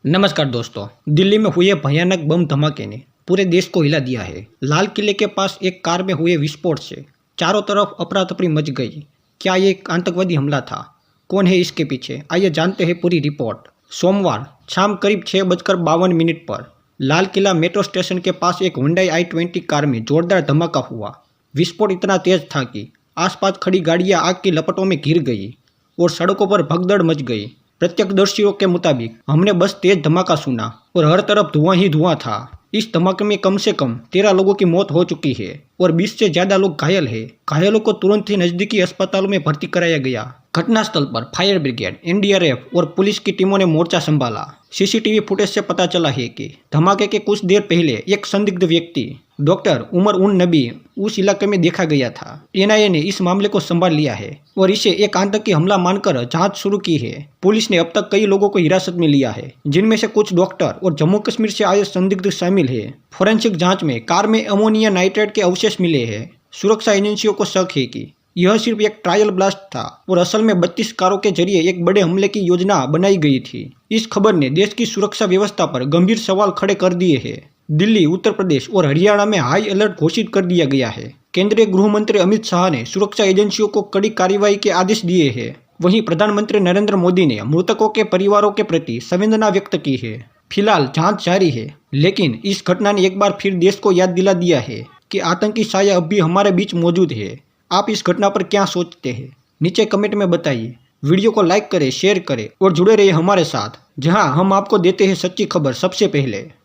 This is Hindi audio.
नमस्कार दोस्तों। दिल्ली में हुए भयानक बम धमाके ने पूरे देश को हिला दिया है। लाल किले के पास एक कार में हुए विस्फोट से चारों तरफ अफरा तफरी मच गई। क्या ये एक आतंकवादी हमला था? कौन है इसके पीछे? आइए जानते हैं पूरी रिपोर्ट। सोमवार शाम करीब 6:52 पर लाल किला मेट्रो स्टेशन के पास एक हुंडई i20 कार में जोरदार धमाका हुआ। विस्फोट इतना तेज था कि आसपास खड़ी गाड़ियां आग की लपटों में घिर गई और सड़कों पर भगदड़ मच गई। प्रत्यक्षदर्शियों के मुताबिक हमने बस तेज धमाका सुना और हर तरफ धुआं ही धुआं था। इस धमाके में कम से कम 13 लोगों की मौत हो चुकी है और 20 से ज्यादा लोग घायल हैं। घायलों को तुरंत ही नजदीकी अस्पतालों में भर्ती कराया गया। घटनास्थल पर फायर ब्रिगेड, एनडीआरएफ और पुलिस की टीमों ने मोर्चा संभाला। सीसीटीवी फुटेज से पता चला है कि धमाके के कुछ देर पहले एक संदिग्ध व्यक्ति डॉक्टर उमर उन नबी उस इलाके में देखा गया था। एनआईए ने इस मामले को संभाल लिया है और इसे एक आतंकी हमला मानकर जांच शुरू की है। पुलिस ने अब तक कई लोगों को हिरासत में लिया है, जिनमें से कुछ डॉक्टर और जम्मू कश्मीर से आए संदिग्ध शामिल है। फोरेंसिक जांच में कार में अमोनिया नाइट्रेट के अवशेष मिले हैं। सुरक्षा एजेंसियों को शक है कि यह सिर्फ एक ट्रायल ब्लास्ट था और असल में 32 कारों के जरिए एक बड़े हमले की योजना बनाई गई थी। इस खबर ने देश की सुरक्षा व्यवस्था पर गंभीर सवाल खड़े कर दिए हैं। दिल्ली, उत्तर प्रदेश और हरियाणा में हाई अलर्ट घोषित कर दिया गया है। केंद्रीय गृह मंत्री अमित शाह ने सुरक्षा एजेंसियों को कड़ी कार्रवाई के आदेश दिए हैं। वहीं प्रधानमंत्री नरेंद्र मोदी ने मृतकों के परिवारों के प्रति संवेदना व्यक्त की है। फिलहाल जांच जारी है, लेकिन इस घटना ने एक बार फिर देश को याद दिला दिया है कि आतंकी साया अब भी हमारे बीच मौजूद है। आप इस घटना पर क्या सोचते हैं? नीचे कमेंट में बताइए। वीडियो को लाइक करें, शेयर करें और जुड़े रहिए हमारे साथ, जहां हम आपको देते हैं सच्ची खबर सबसे पहले।